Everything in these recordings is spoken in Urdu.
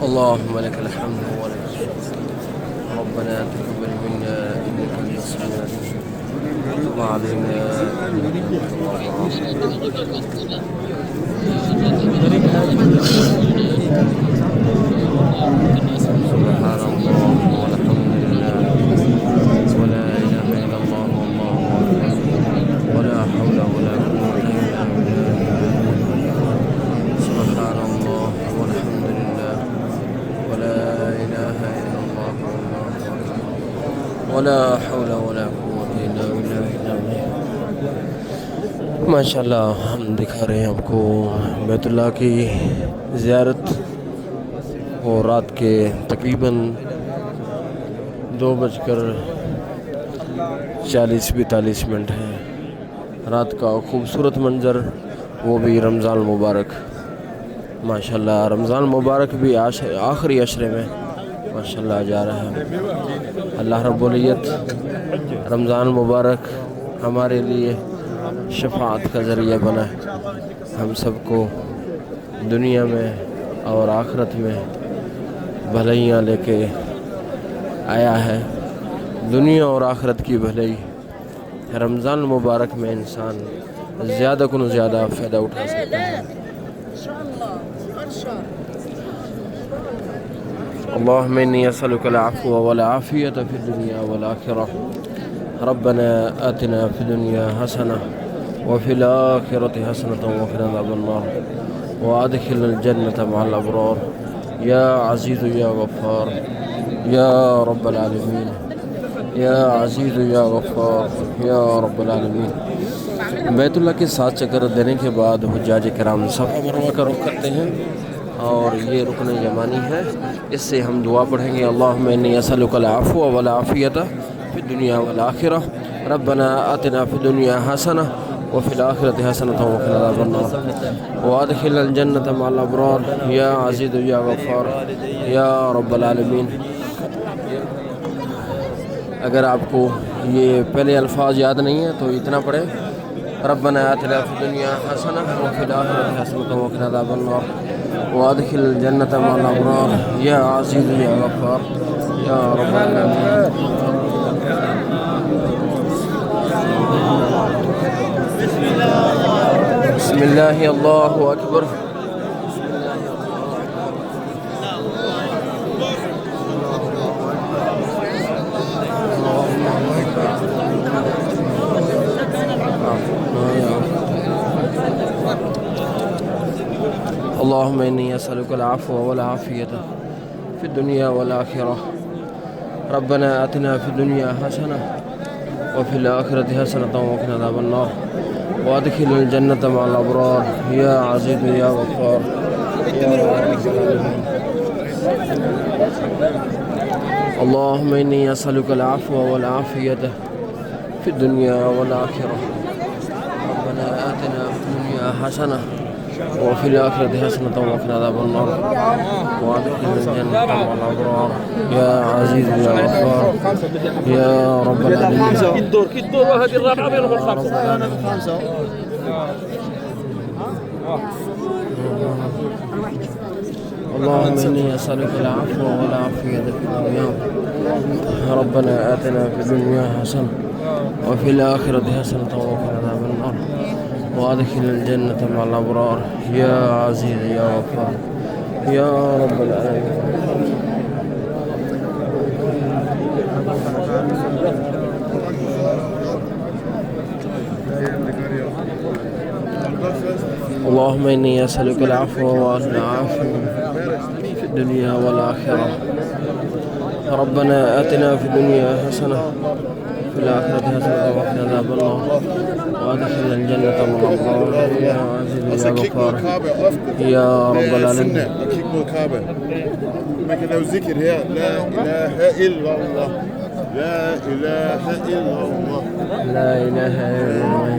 اللهم لك الحمد ولك الشكر. ربنا تقبل منا إنك أنت السميع العليم وتب علينا إنك أنت سبحان الله والحمد لله ولا إله إلا الله والله أكبر ولا حول ولا قوة إلا بالله. سبحان الله والحمد لله ولا إله إلا الله والله أكبر ولا حول ولا قوة إلا بالله. ماشاء اللہ ہم دکھا رہے ہیں آپ کو بیت اللہ کی زیارت، اور رات کے تقریباً 2:40-42 ہے. رات کا خوبصورت منظر، وہ بھی رمضان المبارک. ماشاءاللہ رمضان المبارک بھی آخری عشرے میں ماشاءاللہ جا رہا ہے. اللہ رب العزت رمضان المبارک ہمارے لیے شفاعت کا ذریعہ بنا ہے. ہم سب کو دنیا میں اور آخرت میں بھلائیاں لے کے آیا ہے. دنیا اور آخرت کی بھلائی رمضان المبارک میں انسان زیادہ کو زیادہ فائدہ اٹھا سکتا ہے. اللهم إني أسألك العفو والعافية في الدنيا والآخرة. ربنا آتنا في الدنيا حسنة وفي الآخرة حسنة وقنا عذاب النار وأدخلنا الجنة مع الأبرار يا عزيز يا غفار يا رب العالمين يا عزيز يا غفار يا رب العالمین. بیت اللہ کے 7 چکر دینے کے بعد حجاج کرام صفا مروہ کا رخ کرتے ہیں، اور یہ رکن یمانی ہے. اس سے ہم دعا پڑھیں گے. اللہم انی اسألک العفو والعافیۃ فی الدنیا والآخرہ. ربنا آتنا فی الدنیا حسنہ وفی الآخرۃ حسنۃ وقنا عذاب النار وادخلنا الجنۃ مع الابرار یا عزیز یا غفار یا رب العالمین. اگر آپ کو یہ پہلے الفاظ یاد نہیں ہیں تو اتنا پڑھیں. ربنا آتنا فی الدنیا حسنہ وفی الآخرۃ حسنۃ وقنا عذاب النار وادخل الجنة مع الأبرار يا عزيز يا غفار يا رب العالمين. بسم الله الله أكبر. اللهم إني أسألك العفو والعافية في الدنيا والآخرة. ربنا آتنا في الدنيا حسنة وفي الآخرة حسنة وقنا عذاب النار وادخلنا الجنة مع الأبرار يا عزيز يا غفار يا رب العالمين. اللهم إني أسألك العفو والعافية في الدنيا والآخرة. ربنا آتنا في الدنيا حسنة وفي الآخرة حسنة وقنا عذاب النار وادخلنا الجنة مع الأبرار يا عزيز يا غفار يا رب العالمين. الدور وهذه الرابعة بينهم الخمسة. اللهم إني أسألك العفو والعافية في الدنيا. ربنا آتنا في الدنيا حسنة وفي الآخرة حسنة وقنا عذاب النار وادخلنا الجنة مع الأبرار يا عزيز يا غفار يا رب العالمين. اللهم إني أسألك العفو والعافية في الدنيا والآخرة. ربنا آتنا في الدنيا حسنة في الآخرة حسنة وقنا عذاب النار وادخلنا الجنة مع الأبرار يا عزيز يا غفار يا رب العالمين. لكن لو ذكر هي لا إله إلا الله لا إله إلا الله لا إله إلا الله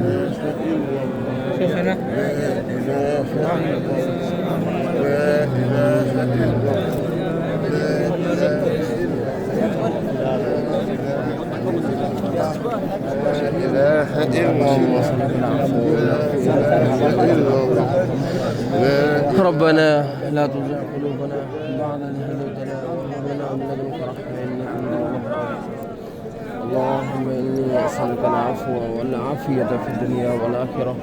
لا إله إلا الله لا إله إلا الله لا إله إلا الله لا ربنا لا تزغ قلوبنا بعد إذ هديتنا وهب لنا من لدنك رحمة إنك أنت الوهاب اللهم إني أسألك العفو والعافية في الدنيا والآخرة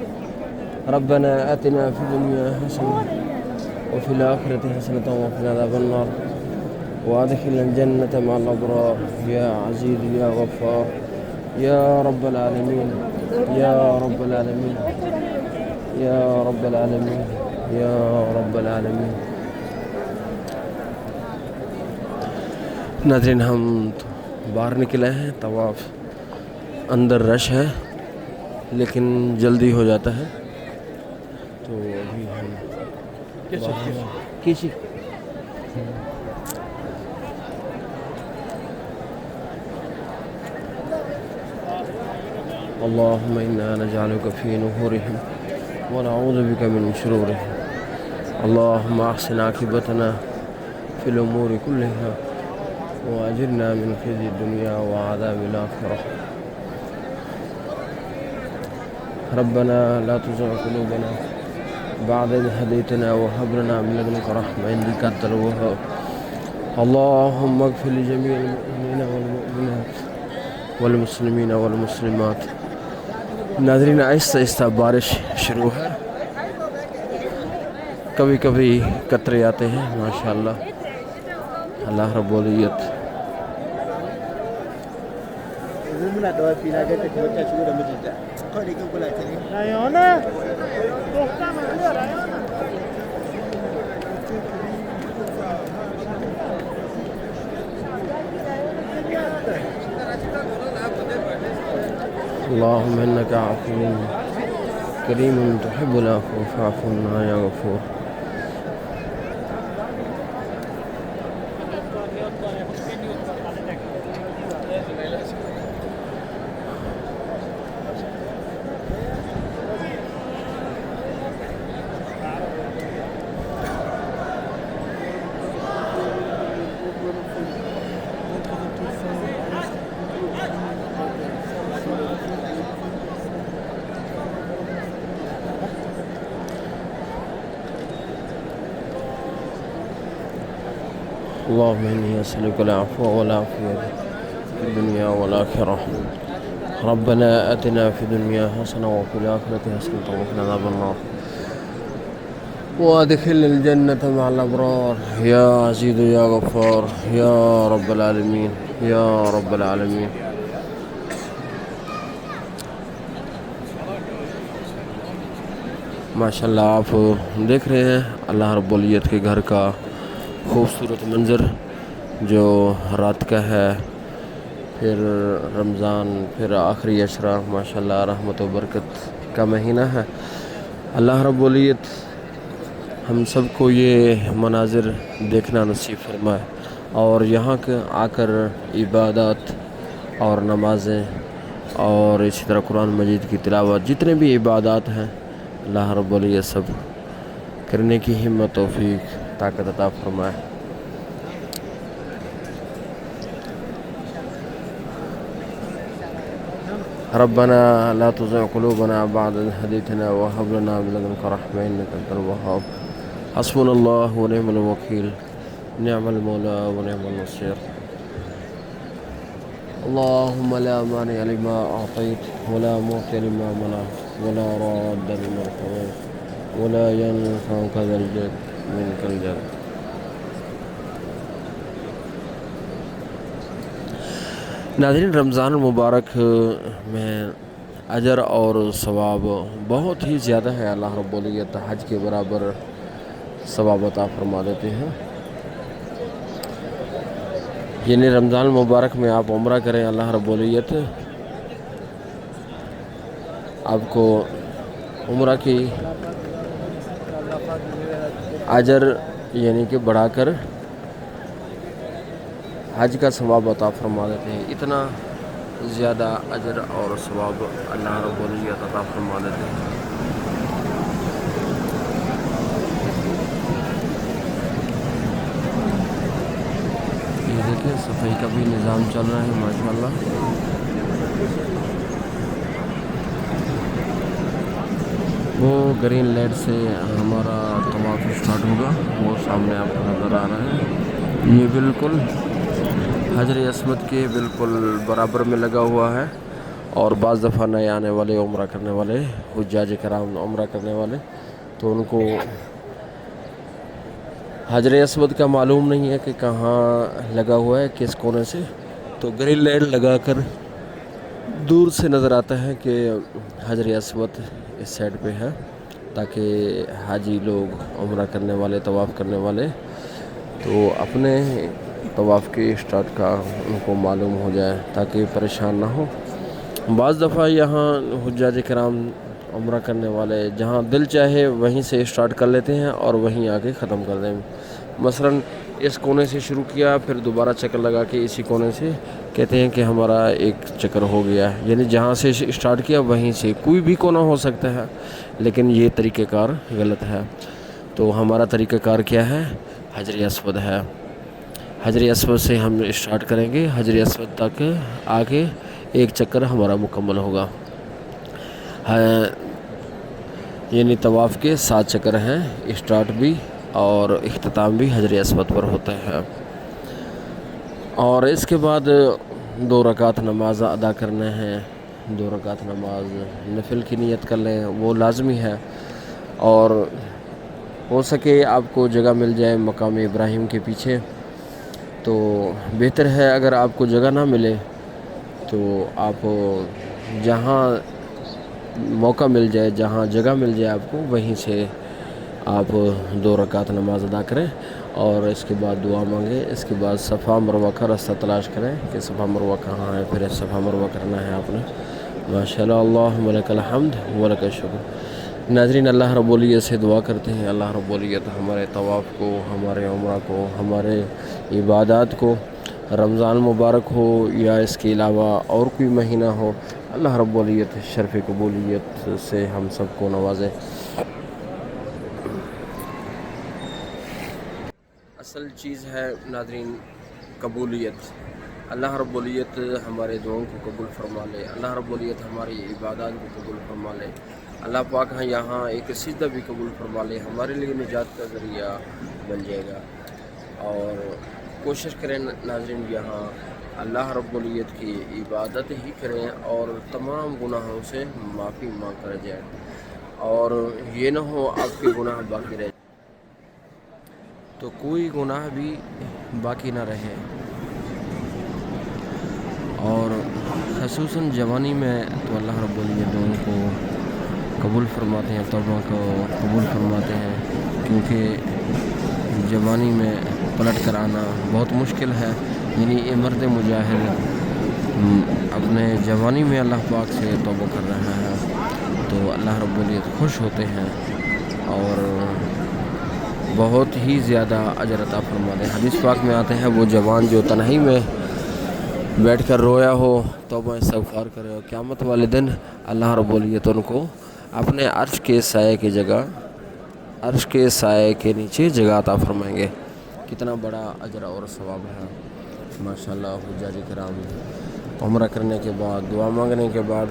ربنا آتنا في الدنيا حسنة وفي الآخرة حسنة وقنا عذاب النار وأدخلنا الجنة مع الأبرار يا عزيز يا غفار يا رب العالمين يا رب العالمين يا رب العالمين یا رب العالمین. ناظرین ہم باہر نکلے ہیں، طواف اندر رش ہے لیکن جلدی ہو جاتا ہے تو ابھی ہم کسی اللهم إنا نجعلك في نحورهم ونعوذ بك من شرورهم اللهم احسن عاقبتنا في الامور كلها واجرنا من خزي الدنيا وعذاب الاخره ربنا لا تزغ قلوبنا بعد إذ هديتنا وهب لنا من لدنك رحمة إنك أنت الوهاب اللهم اغفر لجميع المؤمنين والمؤمنات والمسلمين والمسلمات. ناظرین آہستہ آہستہ بارش شروع ہے، کبھی کبھی قطرے آتے ہیں ماشاءاللہ. اللہ رب العزت اللهم إنك عفو كريم تحب العفو فاعف عنا يا غفور. اللهم إني أسألك العفو والعافية في الدنيا والآخرة ربنا آتنا في الدنيا حسنة وفي الآخرة حسنة وقنا عذاب النار وأدخلنا الجنة مع الأبرار يا عزيز يا غفار يا رب العالمين يا رب العالمين. ماشاءاللہ آپ دیکھ رہے ہیں اللہ رب العزت کے گھر کا خوبصورت منظر جو رات کا ہے، پھر رمضان، پھر آخری عشرہ ماشاءاللہ رحمت و برکت کا مہینہ ہے. اللہ رب العزت ہم سب کو یہ مناظر دیکھنا نصیب فرمائے اور یہاں آ کر عبادات اور نمازیں اور اسی طرح قرآن مجید کی تلاوت جتنے بھی عبادات ہیں اللہ رب العزت سب کرنے کی ہمت توفیق طاقت عطا فرمائے. ربنا لا تزغ قلوبنا بعد إذ هديتنا وهب لنا من لدنك رحمة إنك أنت الوهاب حسبنا الله ونعم الوكيل نعم المولى ونعم النصير. اللهم لا مانع لما أعطيت ولا معطي لما منعت ولا راد لما قضيت ولا ينفع ذا الجد منك الجد. ناظرین رمضان المبارک میں اجر اور ثواب بہت ہی زیادہ ہے. اللہ رب العزت حج کے برابر ثواب عطا فرما دیتے ہیں. یعنی رمضان المبارک میں آپ عمرہ کریں اللہ رب العزت آپ کو عمرہ کی اجر یعنی کہ بڑھا کر حج کا ثواب عطا فرما دیتے ہیں. اتنا زیادہ اجر اور ثواب اللہ رب العزت عطا فرما دیتے ہیں. یہ دیکھیں صفائی کا بھی نظام چل رہا ہے ماشاءاللہ. وہ گرین لائٹ سے ہمارا طواف اسٹارٹ ہوگا، وہ سامنے آپ کو نظر آ رہا ہے۔ یہ بالکل حجر اسود کے بالکل برابر میں لگا ہوا ہے، اور بعض دفعہ نئے آنے والے عمرہ کرنے والے حجاج کرام عمرہ کرنے والے تو ان کو حجر اسود کا معلوم نہیں ہے کہ کہاں لگا ہوا ہے، کس کونے سے، تو گرین لائٹ لگا کر دور سے نظر آتا ہے کہ حجر اسود اس سائڈ پہ ہے، تاکہ حاجی لوگ عمرہ کرنے والے طواف کرنے والے تو اپنے طواف کے اسٹارٹ کا ان کو معلوم ہو جائے تاکہ پریشان نہ ہو۔ بعض دفعہ یہاں حجاج کرام عمرہ کرنے والے جہاں دل چاہے وہیں سے اسٹارٹ کر لیتے ہیں اور وہیں آ کے ختم کر دیں، مثلاً اس کونے سے شروع کیا پھر دوبارہ چکر لگا کے اسی کونے سے کہتے ہیں کہ ہمارا ایک چکر ہو گیا، یعنی جہاں سے اسٹارٹ کیا وہیں سے کوئی بھی کونا ہو سکتا ہے، لیکن یہ طریقہ کار غلط ہے۔ تو ہمارا طریقہ کار کیا ہے؟ حجر اسود ہے۔ حجر اسود سے ہم اسٹارٹ کریں گے، حجر اسود تک آگے ایک چکر ہمارا مکمل ہوگا، یعنی طواف کے 7 چکر ہیں، اسٹارٹ بھی اور اختتام بھی حجر اسود پر ہوتا ہے۔ اور اس کے بعد 2 رکعت نماز ادا کرنا ہے، 2 رکعت نماز نفل کی نیت کر لیں، وہ لازمی ہے، اور ہو سکے آپ کو جگہ مل جائے مقام ابراہیم کے پیچھے تو بہتر ہے، اگر آپ کو جگہ نہ ملے تو آپ جہاں موقع مل جائے، جہاں جگہ مل جائے آپ کو، وہیں سے آپ 2 رکعت نماز ادا کریں اور اس کے بعد دعا مانگیں۔ اس کے بعد صفا مروہ کا راستہ تلاش کریں کہ صفا مروہ کہاں ہے، پھر صفا مروہ کرنا ہے آپ نے۔ ماشاءاللہ، اللہم لک الحمد ولک الشکر۔ ناظرین، اللہ رب العزت سے دعا کرتے ہیں اللہ رب العزت ہمارے طواف کو، ہمارے عمرہ کو، ہمارے عبادات کو، رمضان مبارک ہو یا اس کے علاوہ اور کوئی مہینہ ہو، اللہ رب العزت شرف قبولیت سے ہم سب کو نوازے۔ اصل چیز ہے ناظرین قبولیت۔ اللہ رب العزت ہمارے دعاؤں کو قبول فرما لے، اللہ رب العزت ہماری عبادات کو قبول فرما لے، اللہ پاک یہاں ایک سجدہ بھی قبول فرما لے، ہمارے لیے نجات کا ذریعہ بن جائے گا۔ اور کوشش کریں ناظرین یہاں اللہ رب العزت کی عبادت ہی کریں اور تمام گناہوں سے معافی مانگ کر جائیں، اور یہ نہ ہو آپ کے گناہ باقی رہ تو کوئی گناہ بھی باقی نہ رہے۔ اور خصوصاً جوانی میں تو اللہ رب العزت دعاؤں کو قبول فرماتے ہیں، توبہ کو قبول فرماتے ہیں، کیونکہ جوانی میں پلٹ کر آنا بہت مشکل ہے، یعنی یہ مرد مجاہد اپنے جوانی میں اللہ پاک سے توبہ کر رہا ہے تو اللہ رب العزت خوش ہوتے ہیں اور بہت ہی زیادہ اجر عطا فرماتے ہیں۔ حدیث پاک میں آتے ہیں وہ جوان جو تنہائی میں بیٹھ کر رویا ہو، توبہ استغفار کرے ہو، قیامت والے دن اللہ رب العزت ان کو اپنے عرش کے سائے کی جگہ، عرش کے سائے کے نیچے جگہ عطا فرمائیں گے۔ کتنا بڑا اجر اور ثواب ہے۔ ماشاءاللہ، حجاج کرام عمرہ کرنے کے بعد، دعا مانگنے کے بعد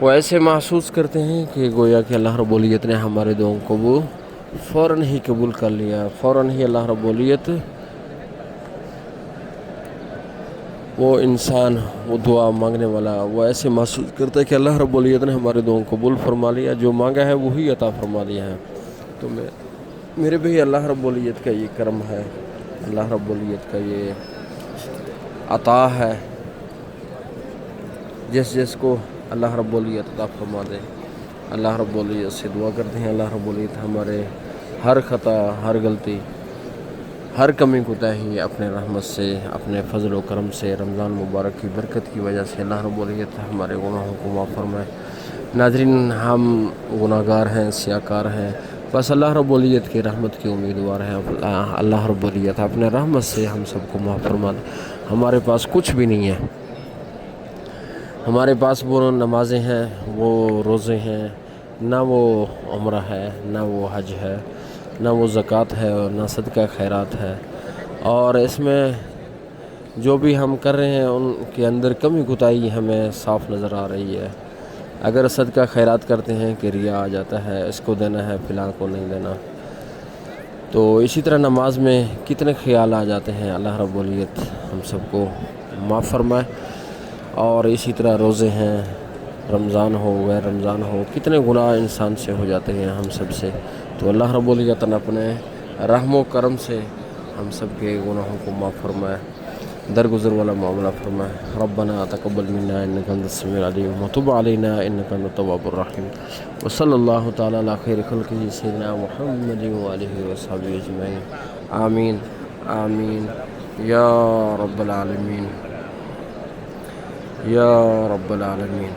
وہ ایسے محسوس کرتے ہیں کہ گویا کہ اللہ رب العزت نے ہمارے دعاؤں کو وہ فوراً ہی قبول کر لیا، فوراً ہی اللہ رب العزت وہ انسان، وہ دعا مانگنے والا، وہ ایسے محسوس کرتا ہے کہ اللہ رب العزت نے ہمارے دعاؤں کو قبول فرما لیا، جو مانگا ہے وہی عطا فرما لیا ہے۔ تو میرے بھی اللہ رب العزت کا یہ کرم ہے، اللہ رب العزت کا یہ عطا ہے، جس کو اللہ رب العزت عطا فرما دے۔ اللہ رب العزت سے دعا کرتے ہیں اللہ رب العزت ہمارے ہر خطا، ہر غلطی، ہر کمی کوتاہی اپنے رحمت سے، اپنے فضل و کرم سے، رمضان مبارک کی برکت کی وجہ سے اللہ رب العزت ہمارے گناہوں کو معاف فرمائے۔ ناظرین، ہم گناہ گار ہیں، سیاکار ہیں، بس اللہ رب العزت کی رحمت کی امیدوار ہیں۔ اللہ رب العزت اپنے رحمت سے ہم سب کو معاف فرما دے۔ ہمارے پاس کچھ بھی نہیں ہے، ہمارے پاس وہ نمازیں ہیں، وہ روزے ہیں، نہ وہ عمرہ ہے، نہ وہ حج ہے، نہ وہ زکوٰۃ ہے، اور نہ صدقہ خیرات ہے، اور اس میں جو بھی ہم کر رہے ہیں ان کے اندر کمی کوتاہی ہمیں صاف نظر آ رہی ہے۔ اگر صدقہ خیرات کرتے ہیں کہ ریا آ جاتا ہے، اس کو دینا ہے فلاں کو نہیں دینا. تو اسی طرح نماز میں کتنے خیال آ جاتے ہیں. اللہ رب العزت ہم سب کو معاف فرمائے. اور اسی طرح روزے ہیں، رمضان ہو غیر رمضان ہو، کتنے گناہ انسان سے ہو جاتے ہیں ہم سب سے. تو اللہ رب العزت اپنے رحم و کرم سے ہم سب کے گناہوں کو معاف فرمائے، درگزر والا معاملہ فرمائے. ربنا تقبل منا انك انت السميع العليم وتب علينا انك انت التواب الرحيم. وصلی اللہ تعالی علی خیر خلقہ سیدنا محمد وآلہ وصحبہ اجمعین. آمین آمین یا رب العالمین یا رب العالمین.